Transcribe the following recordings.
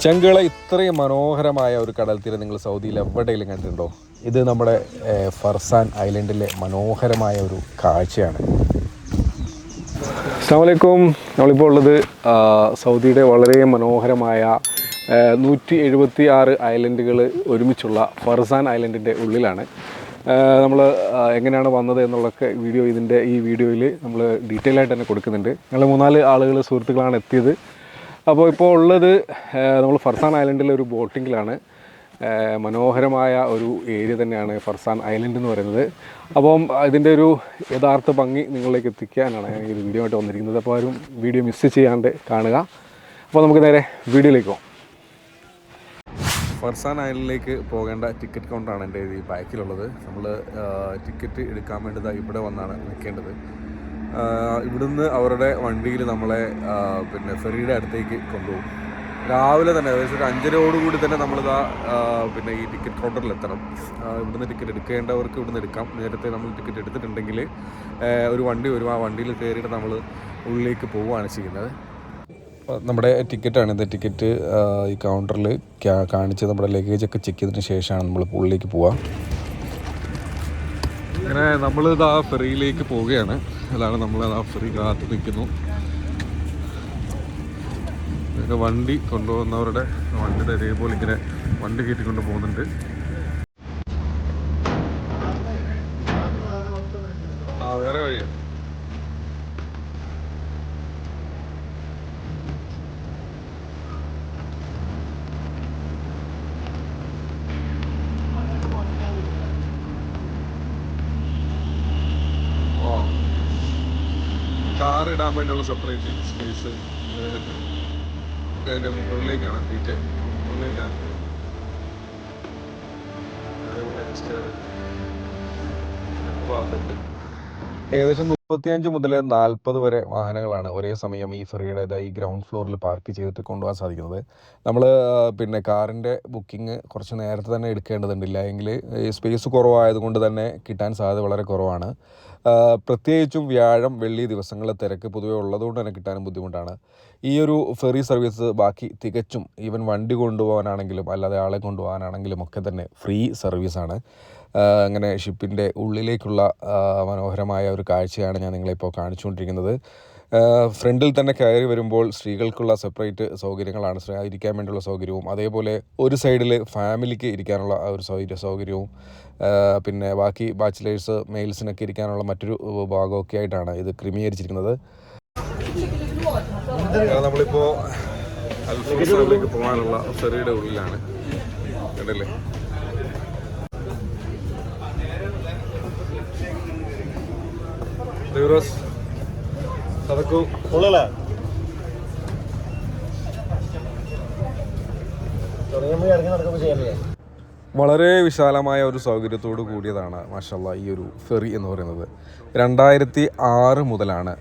ചെങ്കള ഇത്രയും മനോഹരമായ ഒരു കടൽ തീരം നിങ്ങൾ സൗദിയിൽ എവിടെയെങ്കിലും കണ്ടിട്ടുണ്ടോ? ഇത് നമ്മുടെ ഫർസാൻ ഐലൻഡിലെ മനോഹരമായ ഒരു കാഴ്ചയാണ്. അസ്സലാമു അലൈക്കും. നമ്മളിപ്പോൾ ഉള്ളത് സൗദിയുടെ വളരെ മനോഹരമായ 176 ഐലൻഡുകൾ ഒരുമിച്ചുള്ള ഫർസാൻ ഐലൻഡിൻ്റെ ഉള്ളിലാണ്. നമ്മൾ എങ്ങനെയാണ് വന്നത് എന്നുള്ളൊക്കെ ഈ വീഡിയോയിൽ നമ്മൾ ഡീറ്റെയിൽ ആയിട്ട് തന്നെ കൊടുക്കുന്നുണ്ട്. ഞങ്ങൾ 3-4 ആളുകൾ സുഹൃത്തുക്കളാണ് എത്തിയത്. അപ്പോൾ ഇപ്പോൾ ഉള്ളത് നമ്മൾ ഫർസാൻ ഐലൻഡിലെ ഒരു ബോട്ടിങ്ങിലാണ്. മനോഹരമായ ഒരു ഏരിയ തന്നെയാണ് ഫർസാൻ ഐലൻഡ് എന്ന് പറയുന്നത്. അപ്പം ഇതിൻ്റെ ഒരു യഥാർത്ഥ ഭംഗി നിങ്ങളിലേക്ക് എത്തിക്കാനാണ് ഞാൻ ഈ വീഡിയോ ആയിട്ട് വന്നിരിക്കുന്നത്. അപ്പോൾ ആരും വീഡിയോ മിസ് ചെയ്യാണ്ട് കാണുക. അപ്പോൾ നമുക്ക് നേരെ വീഡിയോയിലേക്ക് പോകാം. ഫർസാൻ ഐലൻഡിലേക്ക് പോകേണ്ട ടിക്കറ്റ് കൗണ്ടറാണ് എൻ്റെ ഈ ബാക്കിലുള്ളത്. നമ്മൾ ടിക്കറ്റ് എടുക്കാൻ വേണ്ടി ഇവിടെ വന്നാണ് നിൽക്കേണ്ടത്. ഇവിടുന്ന് അവരുടെ വണ്ടിയിൽ നമ്മളെ ഫെറിയുടെ അടുത്തേക്ക് കൊണ്ടുപോകും. രാവിലെ തന്നെ ഏകദേശം ഒരു 5:30 തന്നെ നമ്മളിതാ ഈ ടിക്കറ്റ് കൗണ്ടറിൽ എത്തണം. ഇവിടുന്ന് ടിക്കറ്റ് എടുക്കേണ്ടവർക്ക് ഇവിടുന്ന് എടുക്കാം. നേരത്തെ നമ്മൾ ടിക്കറ്റ് എടുത്തിട്ടുണ്ടെങ്കിൽ ഒരു വണ്ടി വരും. ആ വണ്ടിയിൽ കയറിയിട്ട് നമ്മൾ ഉള്ളിലേക്ക് പോവുകയാണ് ചെയ്യുന്നത്. നമ്മുടെ ടിക്കറ്റാണിത്. ടിക്കറ്റ് ഈ കൗണ്ടറിൽ കാണിച്ച് നമ്മുടെ ലഗേജൊക്കെ ചെക്ക് ചെയ്തതിന് ശേഷമാണ് നമ്മൾ ഉള്ളിലേക്ക് പോവുക. അങ്ങനെ നമ്മളിതാ ഫെറിയിലേക്ക് പോവുകയാണ്. അതാണ് നമ്മളത് ആ ഫെറി കാത്ത് നിൽക്കുന്നു. വണ്ടി കൊണ്ടുപോകുന്നവരുടെ വണ്ടിയുടെ ഇതേപോലെ ഇങ്ങനെ വണ്ടി കയറ്റിക്കൊണ്ട് പോകുന്നുണ്ട്. വേറെ വഴിയാണ്. കാർ ഇടാൻ വേണ്ടിയുള്ള സെപ്പറേറ്റ് സ്പേസ് അതിൻ്റെ മുകളിലേക്കാണ് എത്തിയിട്ട് മുകളിലേക്കാണ്. ഏകദേശം 35 മുതൽ 40 വരെ വാഹനങ്ങളാണ് ഒരേ സമയം ഈ ഫെറിയുടെ ഈ ഗ്രൗണ്ട് ഫ്ലോറിൽ പാർക്ക് ചെയ്തിട്ട് കൊണ്ടുപോകാൻ സാധിക്കുന്നത്. നമ്മൾ കാറിൻ്റെ ബുക്കിംഗ് കുറച്ച് നേരത്തെ തന്നെ എടുക്കേണ്ടതുണ്ടില്ല എങ്കിൽ ഈ സ്പേസ് കുറവായതുകൊണ്ട് തന്നെ കിട്ടാൻ സാധ്യത വളരെ കുറവാണ്. പ്രത്യേകിച്ചും വ്യാഴം വെള്ളി ദിവസങ്ങളിലെ തിരക്ക് പൊതുവേ ഉള്ളതുകൊണ്ട് തന്നെ കിട്ടാനും ബുദ്ധിമുട്ടാണ്. ഈ ഒരു ഫെറി സർവീസ് ബാക്കി തികച്ചും ഈവൻ വണ്ടി കൊണ്ടുപോകാനാണെങ്കിലും അല്ലാതെ ആളെ കൊണ്ടുപോകാനാണെങ്കിലും ഒക്കെ തന്നെ ഫ്രീ സർവീസാണ്. അങ്ങനെ ഷിപ്പിൻ്റെ ഉള്ളിലേക്കുള്ള മനോഹരമായ ഒരു കാഴ്ചയാണ് ഞാൻ നിങ്ങളിപ്പോൾ കാണിച്ചുകൊണ്ടിരിക്കുന്നത്. ഫ്രണ്ടിൽ തന്നെ കയറി വരുമ്പോൾ സ്ത്രീകൾക്കുള്ള സെപ്പറേറ്റ് സൗകര്യങ്ങളാണ്, ഇരിക്കാൻ വേണ്ടിയുള്ള സൗകര്യവും അതേപോലെ ഒരു സൈഡിൽ ഫാമിലിക്ക് ഇരിക്കാനുള്ള ഒരു സൗകര്യവും പിന്നെ ബാക്കി ബാച്ചിലേഴ്സ് മെയിൽസിനൊക്കെ ഇരിക്കാനുള്ള മറ്റൊരു ഭാഗമൊക്കെ ആയിട്ടാണ് ഇത് ക്രമീകരിച്ചിരിക്കുന്നത്. നമ്മളിപ്പോൾ അൽഫോർസിലേക്ക് പോകാനുള്ള ഫെറിയുടെ ഉള്ളിലാണ്. കണ്ടല്ലേ, വളരെ വിശാലമായ ഒരു സൗകര്യത്തോട് കൂടിയതാണ് മാഷാല്ലാ ഈ ഒരു ഫെറി എന്ന് പറയുന്നത്. 2006 മുതലാണ്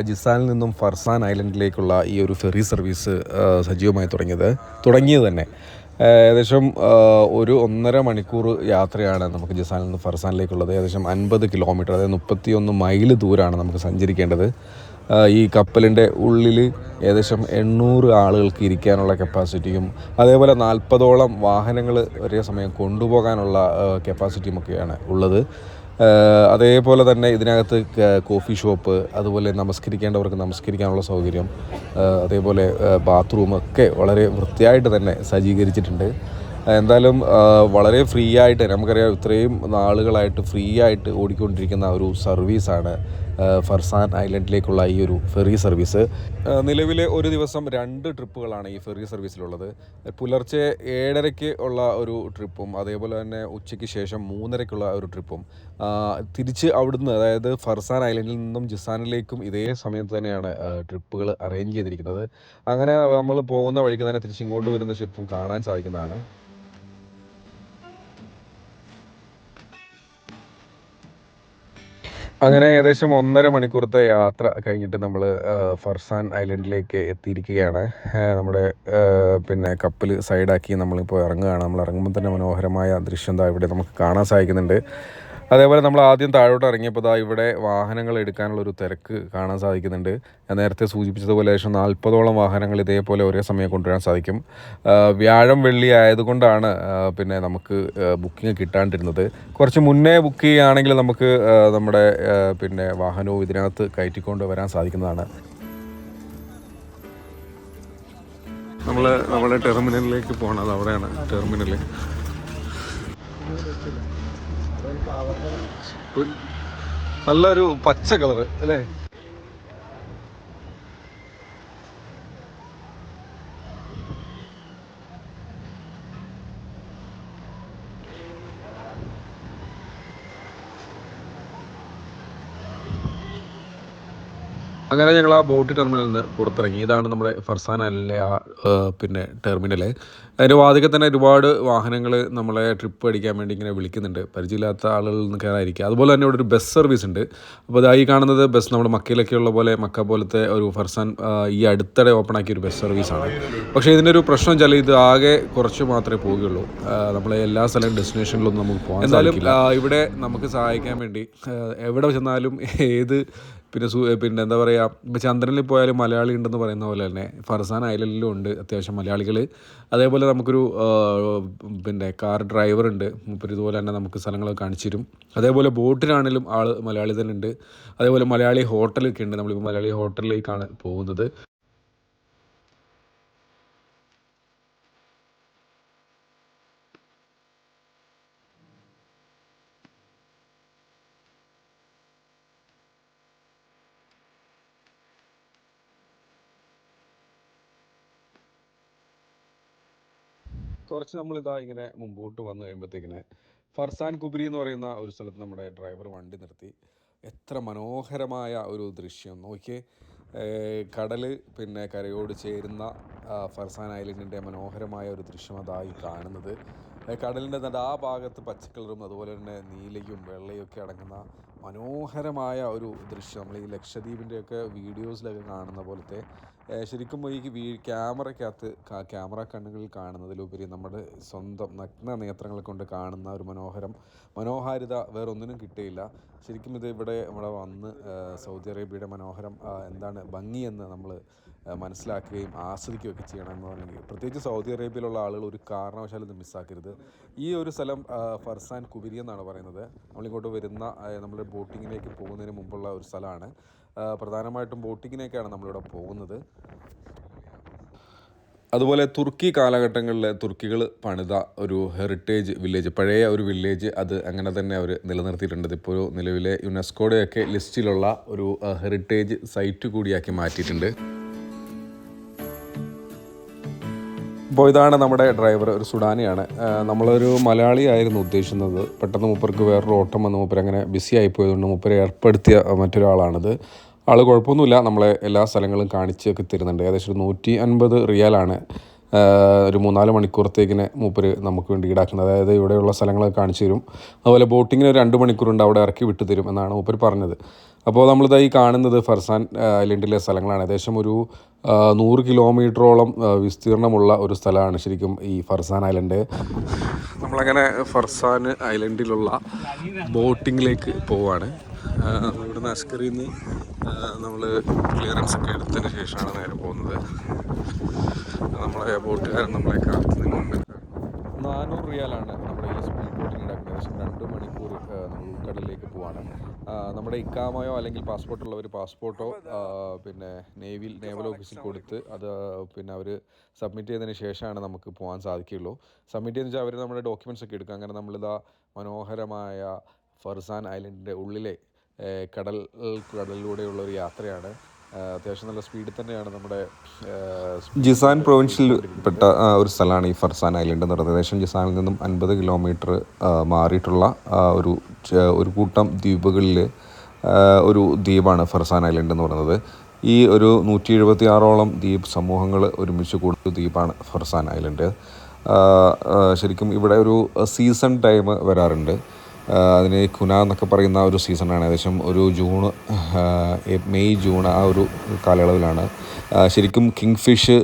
ജിസാനിൽ നിന്നും ഫർസാൻ ഐലൻഡിലേക്കുള്ള ഈ ഒരു ഫെറി സർവീസ് സജീവമായി തുടങ്ങിയത് തന്നെ. ഏകദേശം ഒരു 1.5 മണിക്കൂർ യാത്രയാണ് നമുക്ക് ജിസാനിൽ നിന്ന് ഫർസാനിലേക്കുള്ളത്. ഏകദേശം 50 കിലോമീറ്റർ, അതായത് 31 മൈൽ ദൂരമാണ് നമുക്ക് സഞ്ചരിക്കേണ്ടത്. ഈ കപ്പലിൻ്റെ ഉള്ളിൽ ഏകദേശം 800 ആളുകൾക്ക് ഇരിക്കാനുള്ള കപ്പാസിറ്റിയും അതേപോലെ 40ഓളം വാഹനങ്ങൾ ഒരേ സമയം കൊണ്ടുപോകാനുള്ള കപ്പാസിറ്റിയുമൊക്കെയാണ് ഉള്ളത്. അതേപോലെ തന്നെ ഇതിനകത്ത് കോഫി ഷോപ്പ്, അതുപോലെ നമസ്കരിക്കേണ്ടവർക്ക് നമസ്കരിക്കാനുള്ള സൗകര്യം, അതേപോലെ ബാത്റൂമൊക്കെ വളരെ വൃത്തിയായിട്ട് തന്നെ സജ്ജീകരിച്ചിട്ടുണ്ട്. എന്തായാലും വളരെ ഫ്രീ ആയിട്ട്, നമുക്കറിയാം ഇത്രയും നാളുകളായിട്ട് ഫ്രീ ആയിട്ട് ഓടിക്കൊണ്ടിരിക്കുന്ന ഒരു സർവീസാണ് ഫർസാൻ ഐലൻഡിലേക്കുള്ള ഈ ഒരു ഫെറി സർവീസ്. നിലവിൽ ഒരു ദിവസം 2 ട്രിപ്പുകളാണ് ഈ ഫെറി സർവീസിലുള്ളത്. പുലർച്ചെ 7:30 ഉള്ള ഒരു ട്രിപ്പും അതേപോലെ തന്നെ ഉച്ചയ്ക്ക് ശേഷം 3:30 ഒരു ട്രിപ്പും. തിരിച്ച് അവിടുന്ന്, അതായത് ഫർസാൻ ഐലൻഡിൽ നിന്നും ജിസാനിലേക്കും ഇതേ സമയത്ത് തന്നെയാണ് ട്രിപ്പുകൾ അറേഞ്ച് ചെയ്തിരിക്കുന്നത്. അങ്ങനെ നമ്മൾ പോകുന്ന വഴിക്ക് തന്നെ തിരിച്ചിങ്ങോട്ട് വരുന്ന ഷിപ്പും കാണാൻ സാധിക്കുന്നതാണ്. അങ്ങനെ ഏകദേശം 1.5 മണിക്കൂറത്തെ യാത്ര കഴിഞ്ഞിട്ട് നമ്മൾ ഫർസാൻ ഐലൻഡിലേക്ക് എത്തിയിരിക്കുകയാണ്. നമ്മുടെ പിന്നെ കപ്പൽ സൈഡാക്കി നമ്മളിപ്പോൾ ഇറങ്ങുകയാണ്. നമ്മൾ ഇറങ്ങുമ്പോൾ തന്നെ മനോഹരമായ ദൃശ്യം ദാ ഇവിടെ നമുക്ക് കാണാൻ സാധിക്കുന്നുണ്ട്. അതേപോലെ നമ്മൾ ആദ്യം താഴോട്ട് ഇറങ്ങിയപ്പോൾ ദാ ഇവിടെ വാഹനങ്ങൾ എടുക്കാനുള്ളൊരു തിരക്ക് കാണാൻ സാധിക്കുന്നുണ്ട്. ഞാൻ നേരത്തെ സൂചിപ്പിച്ചതുപോലെ ഏകദേശം 40ഓളം വാഹനങ്ങൾ ഇതേപോലെ ഒരേ സമയം കൊണ്ടുവരാൻ സാധിക്കും. വ്യാഴം വെള്ളി ആയതുകൊണ്ടാണ് പിന്നെ നമുക്ക് ബുക്കിംഗ് കിട്ടാണ്ടിരുന്നത്. കുറച്ച് മുന്നേ ബുക്ക് ചെയ്യുകയാണെങ്കിൽ നമുക്ക് നമ്മുടെ പിന്നെ വാഹനവും ഇതിനകത്ത് കയറ്റിക്കൊണ്ട് വരാൻ സാധിക്കുന്നതാണ്. നമ്മൾ നമ്മുടെ ടെർമിനലിലേക്ക് പോകണം. അവിടെയാണ് ടെർമിനൽ. നല്ലൊരു പച്ച കളറ് അല്ലേ? അങ്ങനെ ഞങ്ങൾ ആ ബോട്ട് ടെർമിനലിൽ നിന്ന് പുറത്തിറങ്ങി. ഇതാണ് നമ്മുടെ ഫർസാൻ ഐലൻഡിലെ ആ പിന്നെ ടെർമിനൽ. അതിൻ്റെ വാതിൽക്കൽ തന്നെ ഒരുപാട് വാഹനങ്ങൾ നമ്മളെ ട്രിപ്പ് അടിക്കാൻ വേണ്ടി ഇങ്ങനെ വിളിക്കുന്നുണ്ട്. പരിചയമില്ലാത്ത ആളുകളിൽ നിന്ന് കയറാതിരിക്കുക. അതുപോലെ തന്നെ ഇവിടെ ഒരു ബസ് സർവീസ് ഉണ്ട്. അപ്പോൾ അതായി കാണുന്നത് ബസ് നമ്മുടെ മക്കയിലൊക്കെ ഉള്ള പോലെ മക്ക പോലത്തെ ഒരു ഫർസാൻ ഈ അടുത്തിടെ ഓപ്പൺ ആക്കിയ ഒരു ബസ് സർവീസാണ്. പക്ഷേ ഇതിൻ്റെ ഒരു പ്രശ്നം വെച്ചാൽ ഇത് ആകെ കുറച്ച് മാത്രമേ പോവുകയുള്ളൂ. നമ്മളെ എല്ലാ സ്ഥലവും ഡെസ്റ്റിനേഷനിലൊന്നും നമുക്ക് പോകാൻ സാധിക്കില്ല. ഇവിടെ നമുക്ക് സഹായിക്കാൻ വേണ്ടി എവിടെ ചെന്നാലും ഏത് പിന്നെ എന്താ പറയുക, ഇപ്പോൾ ചന്ദ്രനിൽ പോയാലും മലയാളി ഉണ്ടെന്ന് പറയുന്ന പോലെ തന്നെ ഫർസാൻ ഐലൻഡിലും ഉണ്ട് അത്യാവശ്യം മലയാളികൾ. അതേപോലെ നമുക്കൊരു പിന്നെ കാർ ഡ്രൈവർ ഉണ്ട്. മൂപ്പര് ഇതുപോലെ തന്നെ നമുക്ക് സ്ഥലങ്ങളൊക്കെ കാണിച്ചു തരും. അതേപോലെ ബോട്ടിലാണെങ്കിലും ആൾ മലയാളി തന്നെ ഉണ്ട്. അതേപോലെ മലയാളി ഹോട്ടലൊക്കെ ഉണ്ട്. നമ്മളിപ്പോൾ മലയാളി ഹോട്ടലിലേക്കാണ് പോകുന്നത്. കുറച്ച് നമ്മളിതാ ഇങ്ങനെ മുമ്പോട്ട് വന്നു കഴിയുമ്പോഴത്തേക്കിന് ഫർസാൻ കുബരി എന്ന് പറയുന്ന ഒരു സ്ഥലത്ത് നമ്മുടെ ഡ്രൈവർ വണ്ടി നിർത്തി. എത്ര മനോഹരമായ ഒരു ദൃശ്യം നോക്കിയേ. കടൽ പിന്നെ കരയോട് ചേരുന്ന ഫർസാൻ ഐലൻഡിൻ്റെ മനോഹരമായ ഒരു ദൃശ്യം അതായി കാണുന്നത്. കടലിൻ്റെ ആ ഭാഗത്ത് പച്ചക്കളറും അതുപോലെ തന്നെ നീലയും വെള്ളയും ഒക്കെ അടങ്ങുന്ന മനോഹരമായ ഒരു ദൃശ്യം. നമ്മൾ ഈ ലക്ഷദ്വീപിൻ്റെയൊക്കെ വീഡിയോസിലൊക്കെ കാണുന്ന പോലത്തെ ശരിക്കും ഈ ക്യാമറയ്ക്കകത്ത് ക്യാമറ കണ്ണുകളിൽ കാണുന്നതിലുപരി നമ്മുടെ സ്വന്തം നഗ്ന നേത്രങ്ങൾ കൊണ്ട് കാണുന്ന ഒരു മനോഹാരിത വേറൊന്നിനും കിട്ടിയില്ല. ശരിക്കും ഇത് ഇവിടെ വന്ന് സൗദി അറേബ്യയുടെ മനോഹരം എന്താണ് ഭംഗിയെന്ന് നമ്മൾ മനസ്സിലാക്കുകയും ആസ്വദിക്കുകയൊക്കെ ചെയ്യണം എന്ന് പറഞ്ഞെങ്കിൽ പ്രത്യേകിച്ച് സൗദി അറേബ്യയിലുള്ള ആളുകൾ ഒരു കാരണവശാലും ഇത് മിസ്സാക്കരുത്. ഈ ഒരു സ്ഥലം ഫർസാൻ കുബരി എന്നാണ് പറയുന്നത്. നമ്മളിങ്ങോട്ട് വരുന്ന നമ്മുടെ ബോട്ടിങ്ങിലേക്ക് പോകുന്നതിന് മുമ്പുള്ള ഒരു സ്ഥലമാണ്. പ്രധാനമായിട്ടും ബോട്ടിങ്ങിനേക്കാണ് നമ്മളിവിടെ പോകുന്നത്. അതുപോലെ തുർക്കി കാലഘട്ടങ്ങളിൽ തുർക്കികൾ പണിത ഒരു ഹെറിറ്റേജ് വില്ലേജ്, പഴയ ഒരു വില്ലേജ്, അത് അങ്ങനെ തന്നെ അവർ നിലനിർത്തിയിട്ടുണ്ട്. ഇപ്പോൾ നിലവിലെ യുനെസ്കോയുടെയൊക്കെ ലിസ്റ്റിലുള്ള ഒരു ഹെറിറ്റേജ് സൈറ്റ് കൂടിയാക്കി മാറ്റിയിട്ടുണ്ട്. ഇപ്പോൾ ഇതാണ് നമ്മുടെ ഡ്രൈവർ, ഒരു സുഡാനിയാണ്. നമ്മളൊരു മലയാളിയായിരുന്നു ഉദ്ദേശിക്കുന്നത്. പെട്ടെന്ന് മൂപ്പർക്ക് വേറൊരു ഓട്ടം വന്ന് മൂപ്പർ അങ്ങനെ ബിസി ആയിപ്പോയതുകൊണ്ട് മൂപ്പരെ ഏർപ്പെടുത്തിയ മറ്റൊരാളാണിത്. ആൾ കുഴപ്പമൊന്നുമില്ല, നമ്മളെ എല്ലാ സ്ഥലങ്ങളും കാണിച്ചൊക്കെ തരുന്നുണ്ട്. ഏകദേശം ഒരു 150 റിയാലാണ് ഒരു 3-4 മണിക്കൂറത്തേക്കിന് മൂപ്പർ നമുക്ക് വേണ്ടി ഈടാക്കുന്നത്. അതായത് ഇവിടെയുള്ള സ്ഥലങ്ങളൊക്കെ കാണിച്ചു തരും. അതുപോലെ ബോട്ടിങ്ങിന് ഒരു 2 മണിക്കൂറുണ്ട്, അവിടെ ഇറക്കി വിട്ടു തരും എന്നാണ് മൂപ്പർ പറഞ്ഞത്. അപ്പോൾ നമ്മളിതായി കാണുന്നത് ഫർസാൻ ഐലൻഡിലെ സ്ഥലങ്ങളാണ്. ഏകദേശം ഒരു 100 കിലോമീറ്ററോളം വിസ്തീർണമുള്ള ഒരു സ്ഥലമാണ് ശരിക്കും ഈ ഫർസാൻ ഐലൻഡ്. നമ്മളങ്ങനെ ഫർസാൻ ഐലൻഡിലുള്ള ബോട്ടിങ്ങിലേക്ക് പോവുകയാണ്. ഇവിടുന്ന് അസ്കറിൽ നിന്ന് നമ്മൾ ക്ലിയറൻസ് ഒക്കെ എടുത്തതിന് ശേഷമാണ് നേരെ പോകുന്നത്. നമ്മളെ ബോട്ടുകാരൻ നമ്മളെ കാത്തുന്നുണ്ട്. 400 റിയാലാണ് നമ്മുടെ ഈ സ്പീഡ് ബോട്ടിംഗ് ഉണ്ടാക്കുന്നത്. ഏകദേശം 2 മണിക്കൂർ നമ്മൾ ഉൾക്കടലിലേക്ക് പോവാണ്. നമ്മുടെ ഇക്കാമയോ അല്ലെങ്കിൽ പാസ്പോർട്ടുള്ളവർ പാസ്പോർട്ടോ പിന്നെ നേവൽ ഓഫീസിൽ കൊടുത്ത് അത് പിന്നെ അവർ സബ്മിറ്റ് ചെയ്തതിന് ശേഷമാണ് നമുക്ക് പോകാൻ സാധിക്കുകയുള്ളൂ. സബ്മിറ്റ് ചെയ്തെന്ന് വെച്ചാൽ അവർ നമ്മുടെ ഡോക്യുമെൻറ്റ്സ് ഒക്കെ എടുക്കും. അങ്ങനെ നമ്മളിതാ മനോഹരമായ ഫർസാൻ ഐലൻഡിൻ്റെ ഉള്ളിലെ കടലിലൂടെയുള്ള ഒരു യാത്രയാണ്. അത്യാവശ്യം നല്ല സ്പീഡിൽ തന്നെയാണ് നമ്മുടെ ജിസാൻ പ്രൊവിൻഷ്യൽ പെട്ട ഒരു സ്ഥലമാണ് ഈ ഫർസാൻ ഐലൻഡ് എന്ന് പറയുന്നത്. ഏകദേശം ജിസാനിൽ നിന്നും 50 കിലോമീറ്റർ മാറിയിട്ടുള്ള ഒരു കൂട്ടം ദ്വീപുകളിൽ ഒരു ദ്വീപാണ് ഫർസാൻ ഐലൻഡ് എന്ന് പറയുന്നത്. ഈ ഒരു 176ഓളം ദ്വീപ് സമൂഹങ്ങൾ ഒരുമിച്ച് കൂടുന്ന ദ്വീപാണ് ഫർസാൻ ഐലൻഡ്. ശരിക്കും ഇവിടെ ഒരു സീസൺ ടൈം വരാറുണ്ട്. അതിന് കുന എന്നൊക്കെ പറയുന്ന ഒരു സീസണാണ്. ഏകദേശം ഒരു മെയ് ജൂൺ ആ ഒരു കാലയളവിലാണ് ശരിക്കും കിങ് ഫിഷ്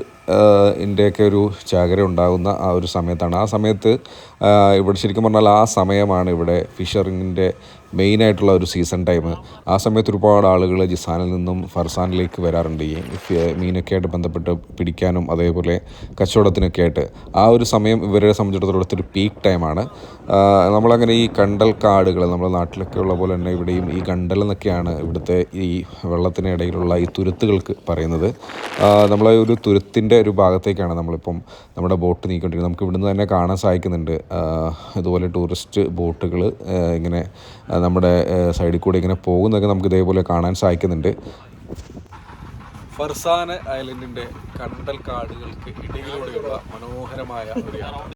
ൻ്റെയൊക്കെ ഒരു ചാകര ഉണ്ടാകുന്ന ആ ഒരു സമയത്താണ്. ആ സമയത്ത് ഇവിടെ ശരിക്കും പറഞ്ഞാൽ ആ സമയമാണ് ഇവിടെ ഫിഷറിങ്ങിൻ്റെ മെയിനായിട്ടുള്ള ഒരു സീസൺ ടൈം. ആ സമയത്ത് ഒരുപാട് ആളുകൾ ജിസാനിൽ നിന്നും ഫർസാനിലേക്ക് വരാറുണ്ട് ഈ മീനൊക്കെ ആയിട്ട് ബന്ധപ്പെട്ട് പിടിക്കാനും അതേപോലെ കച്ചവടത്തിനൊക്കെ ആയിട്ട്. ആ ഒരു സമയം ഇവരെ സംബന്ധിച്ചിടത്തോളം ഇവിടുത്തെ ഒരു പീക്ക് ടൈമാണ്. നമ്മളങ്ങനെ ഈ കണ്ടൽ കാടുകൾ നമ്മുടെ നാട്ടിലൊക്കെ ഉള്ള പോലെ തന്നെ ഇവിടെയും ഈ കണ്ടൽ എന്നൊക്കെയാണ് ഇവിടുത്തെ ഈ വെള്ളത്തിനിടയിലുള്ള ഈ തുരുത്തുകൾക്ക് പറയുന്നത്. നമ്മളെ ഒരു തുരുത്തിൻ്റെ ഒരു ഭാഗത്തേക്കാണ് നമ്മളിപ്പം നമ്മുടെ ബോട്ട് നീക്കിക്കൊണ്ടിരിക്കുന്നത്. നമുക്ക് ഇവിടുന്ന് തന്നെ കാണാൻ സാധിക്കുന്നുണ്ട് ഇതുപോലെ ടൂറിസ്റ്റ് ബോട്ടുകൾ ഇങ്ങനെ നമ്മുടെ സൈഡിൽ കൂടെ ഇങ്ങനെ പോകുന്നതൊക്കെ നമുക്ക് ഇതേപോലെ കാണാൻ സാധിക്കുന്നുണ്ട്. ഫർസാൻ ഐലൻഡിൻ്റെ കണ്ടൽ കാടുകൾക്ക് ഇടയിലൂടെയുള്ള മനോഹരമായ ഒരു യാത്ര.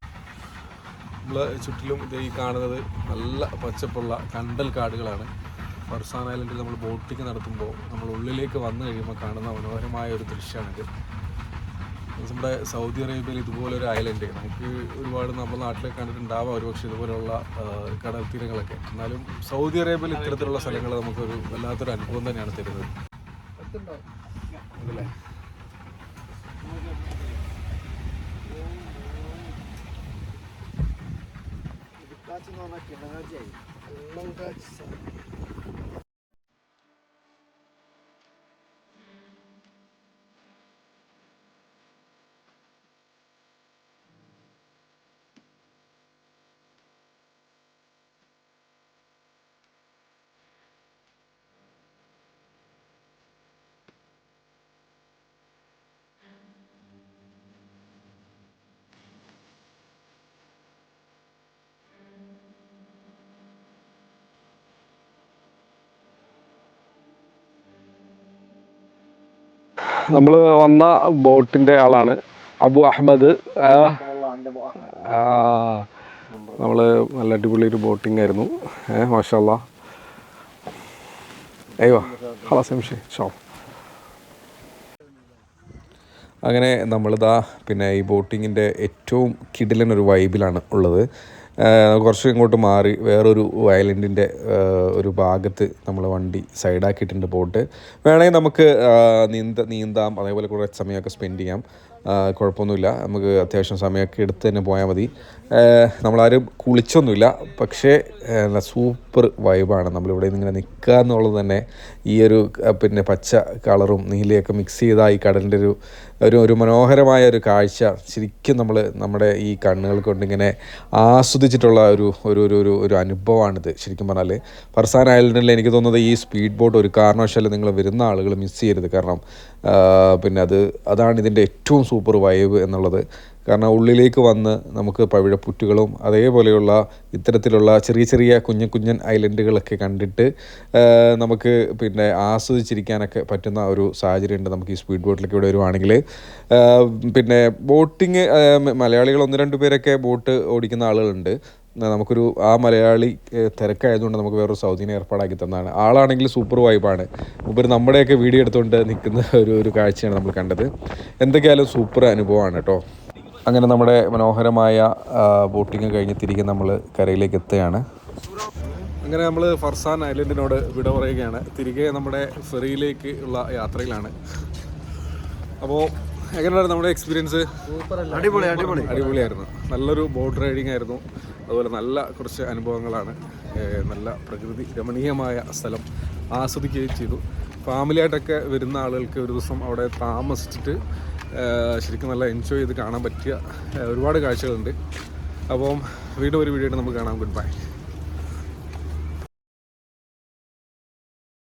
നമ്മൾ ചുറ്റിലും ഇത് ഈ കാണുന്നത് നല്ല പച്ചപ്പുള്ള കണ്ടൽ കാടുകളാണ്. ഫർസാൻ ഐലൻഡിൽ നമ്മൾ ബോട്ടിങ് നടത്തുമ്പോൾ നമ്മൾ ഉള്ളിലേക്ക് വന്നു കഴിയുമ്പോൾ കാണുന്ന മനോഹരമായ ഒരു ദൃശ്യമാണിത്. നമ്മുടെ സൗദി അറേബ്യയിൽ ഇതുപോലൊരു ഐലൻഡ് നമുക്ക് ഒരുപാട് നമ്മുടെ നാട്ടിലൊക്കെ കണ്ടിട്ടുണ്ടാവാം ഒരുപക്ഷെ ഇതുപോലുള്ള കടൽ തീരങ്ങളൊക്കെ. എന്നാലും സൗദി അറേബ്യയിൽ ഇത്തരത്തിലുള്ള സ്ഥലങ്ങൾ നമുക്കൊരു വല്ലാത്തൊരു അനുഭവം തന്നെയാണ് തരുന്നത്. അല്ലേ? നമ്മൾ വന്ന ബോട്ടിൻ്റെ ആളാണ് അബു അഹമ്മദ്. നമ്മൾ നല്ല അടിപൊളി ഒരു ബോട്ടിംഗ് ആയിരുന്നു. മാഷാ അല്ലാ. അയ്യോ ഹലാസ് ഷോ. അങ്ങനെ നമ്മളിതാ പിന്നെ ഈ ബോട്ടിങ്ങിൻ്റെ ഏറ്റവും കിടിലൻ ഒരു വൈബിലാണ് ഉള്ളത്. കുറച്ച് ഇങ്ങോട്ട് മാറി വേറൊരു ഐലൻഡിൻ്റെ ഒരു ഭാഗത്ത് നമ്മൾ വണ്ടി സൈഡാക്കിയിട്ടുണ്ട് ബോട്ട്. വേണമെങ്കിൽ നമുക്ക് നീന്താം, അതേപോലെ കുറേ സമയമൊക്കെ സ്പെൻഡ് ചെയ്യാം. കുഴപ്പമൊന്നുമില്ല. നമുക്ക് അത്യാവശ്യം സമയമൊക്കെ എടുത്ത് തന്നെ പോയാൽ മതി. നമ്മളാരും കുളിച്ചൊന്നുമില്ല, പക്ഷേ സൂപ്പർ വൈബാണ്. നമ്മളിവിടെ ഇങ്ങനെ നിൽക്കുക എന്നുള്ളത് തന്നെ ഈ ഒരു പിന്നെ പച്ച കളറും നീലയൊക്കെ മിക്സ് ചെയ്ത ഈ കടലിൻ്റെ ഒരു മനോഹരമായ ഒരു കാഴ്ച ശരിക്കും നമ്മുടെ ഈ കണ്ണുകൾ കൊണ്ടിങ്ങനെ ആസ്വദിച്ചിട്ടുള്ള ഒരു അനുഭവമാണിത്. ശരിക്കും പറഞ്ഞാൽ ഫർസാൻ ഐലൻഡിൽ എനിക്ക് തോന്നുന്നത് ഈ സ്പീഡ് ബോട്ട് ഒരു കാരണവശാലും നിങ്ങൾ വരുന്ന ആളുകൾ മിസ് ചെയ്യരുത്. കാരണം പിന്നെ അതാണ് ഇതിൻ്റെ ഏറ്റവും സൂപ്പർ വൈബ് എന്നുള്ളത്. കാരണം ഉള്ളിലേക്ക് വന്ന് നമുക്ക് പവിഴപ്പുറ്റുകളും അതേപോലെയുള്ള ഇത്തരത്തിലുള്ള ചെറിയ കുഞ്ഞൻ ഐലൻഡുകളൊക്കെ കണ്ടിട്ട് നമുക്ക് പിന്നെ ആസ്വദിച്ചിരിക്കാനൊക്കെ പറ്റുന്ന ഒരു സാഹചര്യമുണ്ട് നമുക്ക് ഈ സ്പീഡ് ബോട്ടിലൊക്കെ ഇവിടെ വരുവാണെങ്കിൽ. പിന്നെ ബോട്ടിങ് മലയാളികൾ 1-2 പേരൊക്കെ ബോട്ട് ഓടിക്കുന്ന ആളുകളുണ്ട്. നമുക്കൊരു ആ മലയാളി തിരക്കായതുകൊണ്ട് നമുക്ക് വേറൊരു സൗദിനെ ഏർപ്പാടാക്കി തന്നതാണ്. ആളാണെങ്കിൽ സൂപ്പർ വൈബാണ്. ഉപരി നമ്മുടെയൊക്കെ വീഡിയോ എടുത്തുകൊണ്ട് നിൽക്കുന്ന ഒരു കാഴ്ചയാണ് നമ്മൾ കണ്ടത്. എന്തൊക്കെയായാലും സൂപ്പർ അനുഭവമാണ് കേട്ടോ. അങ്ങനെ നമ്മുടെ മനോഹരമായ ബോട്ടിങ് കഴിഞ്ഞ് തിരികെ നമ്മൾ കരയിലേക്ക് എത്തുകയാണ്. അങ്ങനെ നമ്മൾ ഫർസാൻ ഐലൻഡിനോട് വിട പറയുകയാണ്. തിരികെ നമ്മുടെ ഫെറിയിലേക്ക് ഉള്ള യാത്രയിലാണ്. അപ്പോൾ എങ്ങനെയാണ് നമ്മുടെ എക്സ്പീരിയൻസ്? അടിപൊളിയായിരുന്നു. നല്ലൊരു ബോട്ട് റൈഡിങ് ആയിരുന്നു. അതുപോലെ നല്ല കുറച്ച് അനുഭവങ്ങളാണ്. നല്ല പ്രകൃതി രമണീയമായ സ്ഥലം ആസ്വദിക്കുകയും ചെയ്തു. ഫാമിലിയായിട്ടൊക്കെ വരുന്ന ആളുകൾക്ക് ഒരു ദിവസം അവിടെ താമസിച്ചിട്ട് ശരിക്കും നല്ല എൻജോയ് ചെയ്ത് കാണാൻ പറ്റിയ ഒരുപാട് കാഴ്ചകളുണ്ട്. അപ്പം വീണ്ടും ഒരു വീഡിയോ ആയിട്ട് നമുക്ക് കാണാം. Good bye.